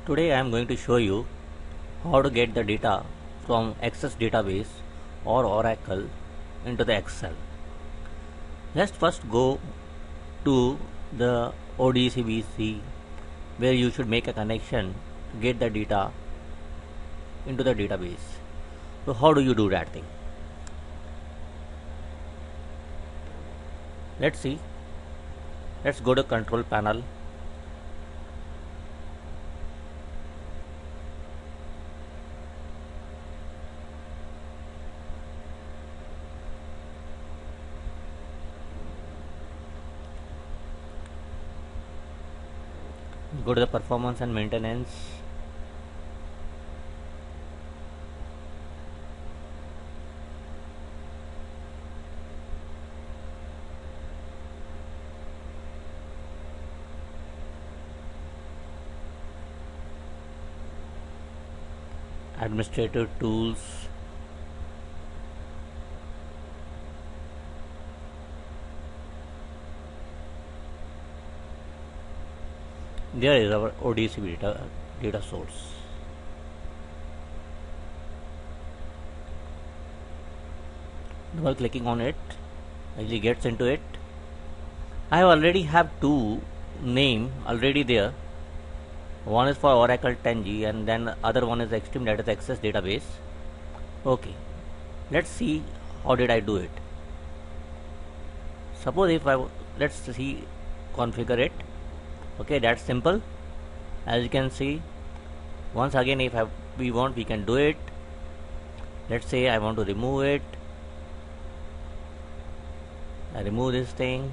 Today I am going to show you how to get the data from Access database or Oracle into the Excel. Let's first go to the odbc where you should make a connection to get the data into the database. So how do you do that thing? Let's see. Let's go to control panel. Go to the performance and maintenance. Administrative tools. There is our odbc data source. Double clicking on it actually gets into it. I already have two name already there. One is for Oracle 10G and then other one is Extreme, that is Access database. Okay, let's see how did I do it. Suppose if let's see configure it. Okay, that's simple. As you can see, once again if we want, we can do it. Let's say I want to remove it. I remove this thing.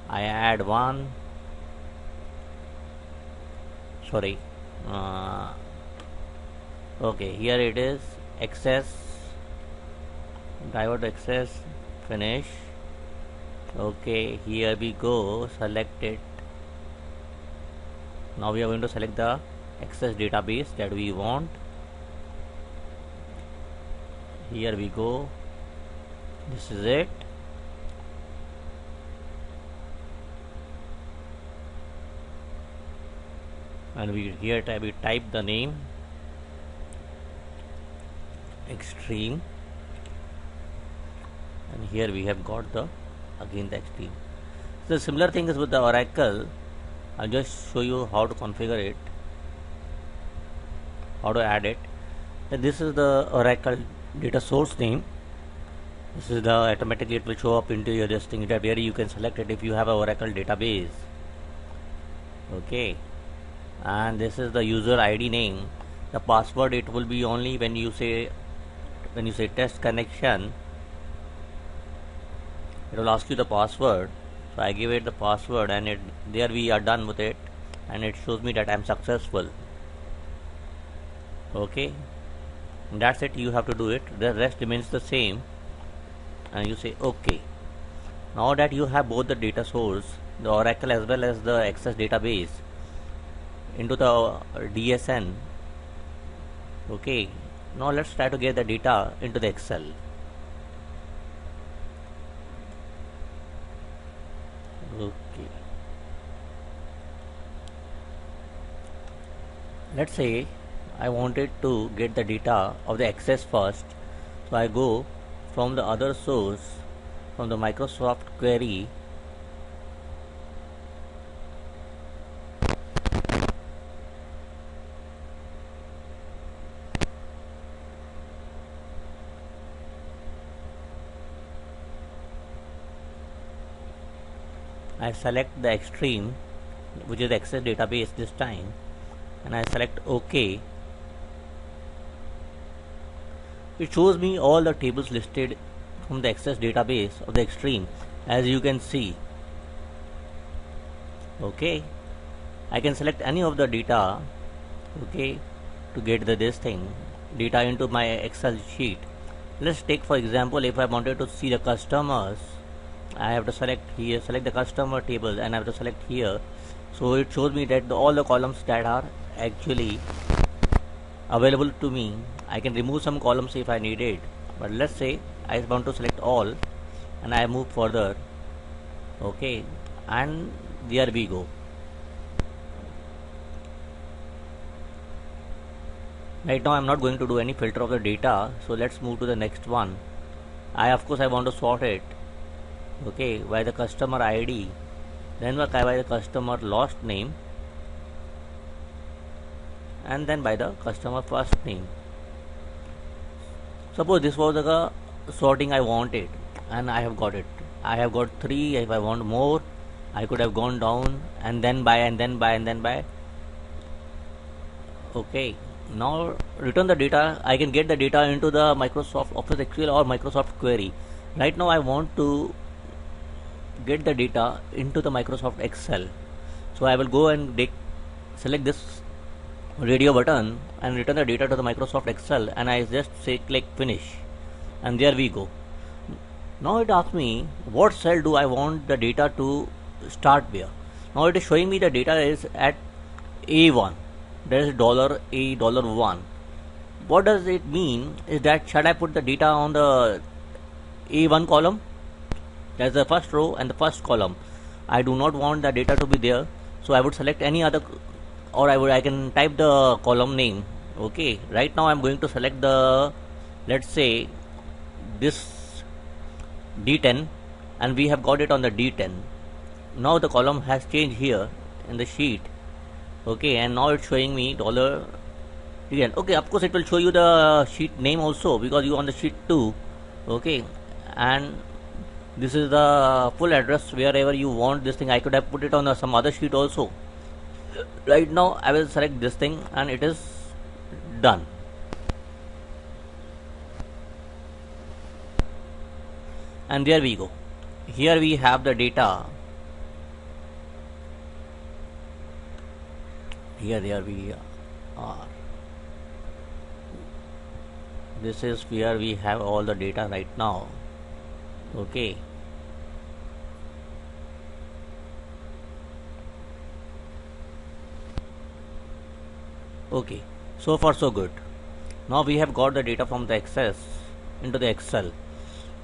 I add one. Sorry. Okay, here it is. Access. Divert access. Finish. Okay, here we go. Select it. Now we are going to select the Access database that we want. Here we go. This is it. And we type the name Extreme, and here we have got the Extreme. So similar thing is with the Oracle. I'll just show you how to configure it, how to add it. And this is the Oracle data source name. This is the automatically it will show up into your this thing, that where you can select it if you have a Oracle database. Okay, and this is the user ID name. The password, it will be only when you say test connection, it will ask you the password. So I give it the password, and there we are done with it, and it shows me that I am successful. Okay, and that's it. You have to do it. The rest remains the same, and you say okay. Now that you have both the data source, the Oracle as well as the Access database, into the DSN. Okay, now let's try to get the data into the Excel. Okay, let's say I wanted to get the data of the Access first, so I go from the other source, from the Microsoft query. I select the Extreme, which is the Access database this time, and I select OK. It shows me all the tables listed from the Access database of the Extreme, as you can see. Okay, I can select any of the data, okay, to get this thing data into my Excel sheet. Let's take for example, if I wanted to see the customers, I have to select here, select the customer table, and I have to select here. So it shows me that all the columns that are actually available to me. I can remove some columns if I need it, but let's say I want to select all, and I move further. Okay, and there we go. Right now I'm not going to do any filter of the data, so let's move to the next one. Of course I want to sort it, okay, by the customer ID, then by the customer last name, and then by the customer first name. Suppose this was the sorting I wanted, and I have got it. I have got 3. If I want more, I could have gone down and then by and then by and then by. Okay, now return the data. I can get the data into the Microsoft Office SQL or Microsoft Query. Right now I want to get the data into the Microsoft Excel. So I will go and select this radio button and return the data to the Microsoft Excel, and I just say click finish, and there we go. Now it asks me what cell do I want the data to start where. Now it is showing me the data is at A1. There is $A$1. What does it mean is that should I put the data on the A1 column? That's the first row and the first column. I do not want the data to be there, so I would select any other, or I can type the column name. Okay, right now I'm going to select the, let's say this D10, and we have got it on the D10. Now the column has changed here in the sheet. Okay, and now it's showing me $10. Okay, of course it will show you the sheet name also because you on the sheet 2. Okay, and this is the full address wherever you want this thing. I could have put it on some other sheet also. Right now I will select this thing and it is done. And there we go. Here we have the data. Here we are. This is where we have all the data right now. Okay. Okay, so far so good. Now we have got the data from the Access into the Excel.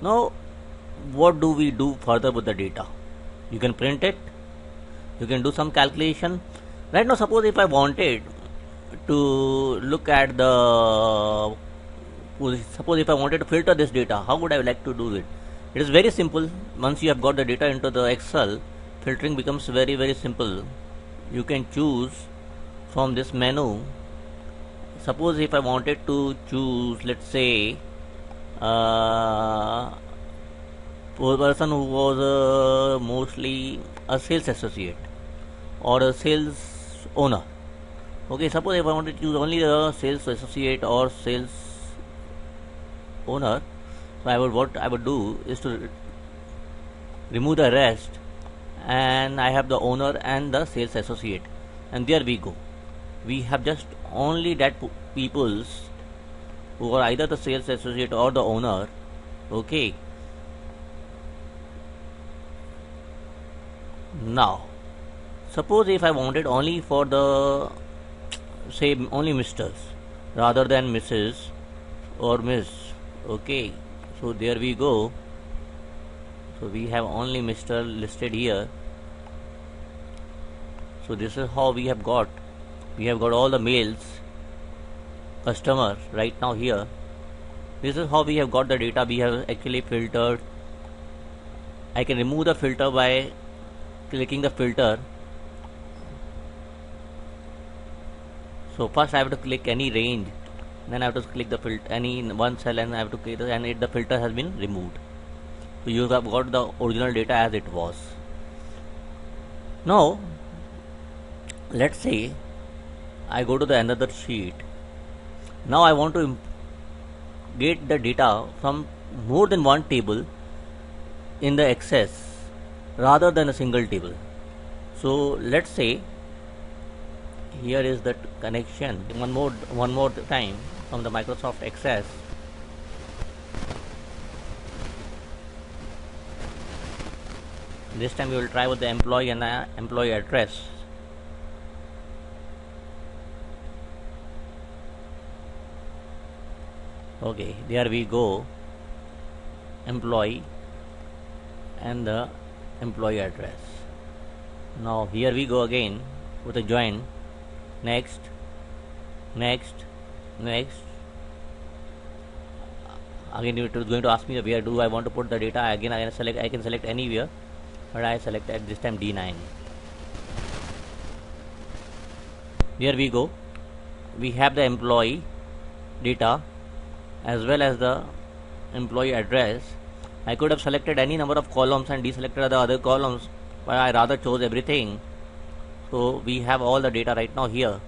Now what do we do further with the data? You can print it, you can do some calculation. Right now suppose if I wanted to look at the, suppose if I wanted to filter this data, how would I like to do it? It is very simple. Once you have got the data into the Excel, filtering becomes very simple. You can choose from this menu. Suppose if I wanted to choose, let's say a person who was mostly a sales associate or a sales owner. Okay, suppose if I wanted to choose only a sales associate or sales owner, so what I would do is to remove the rest, and I have the owner and the sales associate, and there we go. We have just only that peoples who are either the sales associate or the owner. Okay, now suppose if I wanted only for the, say only Misters rather than Mrs. or Miss. Okay, so there we go. So we have only Mr. listed here. So this is how we have got all the males customers right now here. This is how we have got the data. We have actually filtered. I can remove the filter by clicking the filter. So first I have to click any range, then I have to click the filter any one cell, and I have to click the, and the filter has been removed. So you have got the original data as it was. Now let's say I go to the another sheet. Now I want to get the data from more than one table in the Access rather than a single table. So let's say here is that connection. One more time from the Microsoft Access. This time we will try with the employee and the employee address. Okay, there we go. Employee and the employee address. Now here we go again with a join. Next, Next, again it is going to ask me where do I want to put the data. Again I can select anywhere, but I select at this time D9. Here we go. We have the employee data as well as the employee address. I could have selected any number of columns and deselected the other columns, but I rather chose everything. So we have all the data right now here,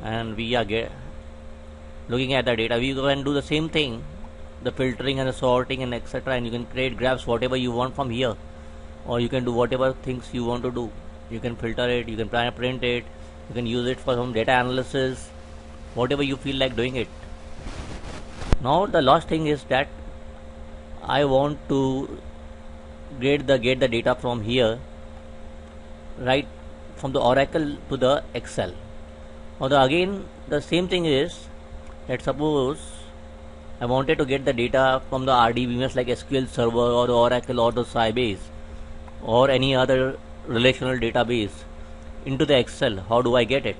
and we are looking at the data. We can do the same thing, the filtering and the sorting and etc., and you can create graphs whatever you want from here, or you can do whatever things you want to do. You can filter it, you can print it, you can use it for some data analysis, whatever you feel like doing it. Now the last thing is that I want to get the data from here, right from the Oracle to the Excel. Now again the same thing is that suppose I wanted to get the data from the RDBMS like SQL Server or the Oracle or the Sybase or any other relational database into the Excel. How do I get it?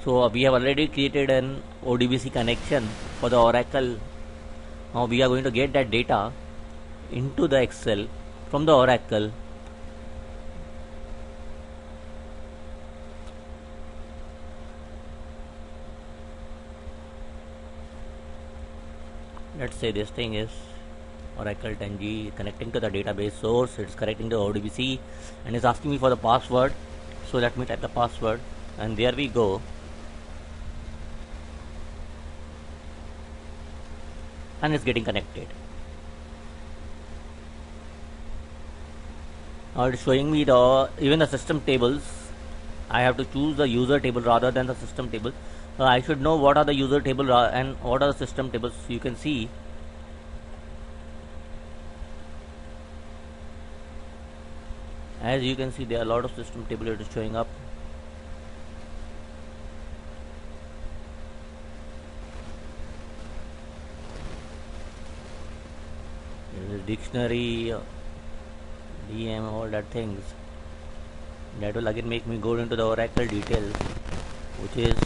So we have already created an odbc connection for the Oracle. Now we are going to get that data into the Excel from the Oracle. Let's say this thing is Oracle 10G connecting to the database source. It's connecting to odbc and is asking me for the password. So let me type the password, and there we go. And it's getting connected. Now it's showing me even the system tables. I have to choose the user table rather than the system table. I should know what are the user table and what are the system tables. You can see as you can see there are a lot of system table that is showing up. There is dictionary, DM, all that things. That will again make me go into the Oracle details, which is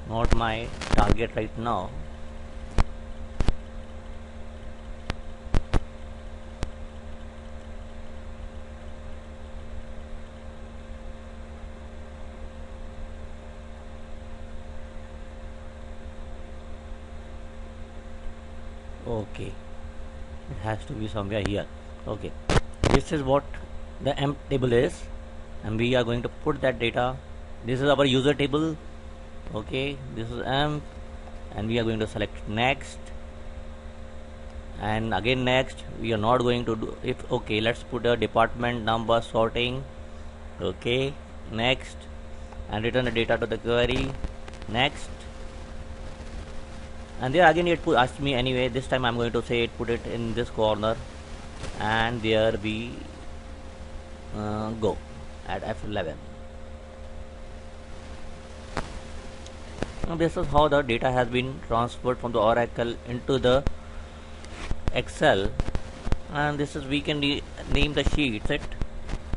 not my target right now. Okay, it has to be somewhere here. Okay, this is what the emp table is, and we are going to put that data. This is our user table. Okay, this is emp, and we are going to select next, and again next. We are not going to do if okay, let's put a department number sorting. Okay, next, and return the data to the query. Next, and there again it asked me anyway. This time I'm going to say it, put it in this corner, and there we go at F11. Now this is how the data has been transferred from the Oracle into the Excel, and this is we can name the sheet.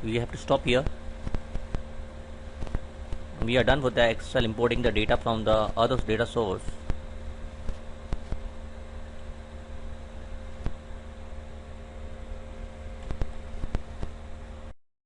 We have to stop here. We are done with the Excel importing the data from the other data source.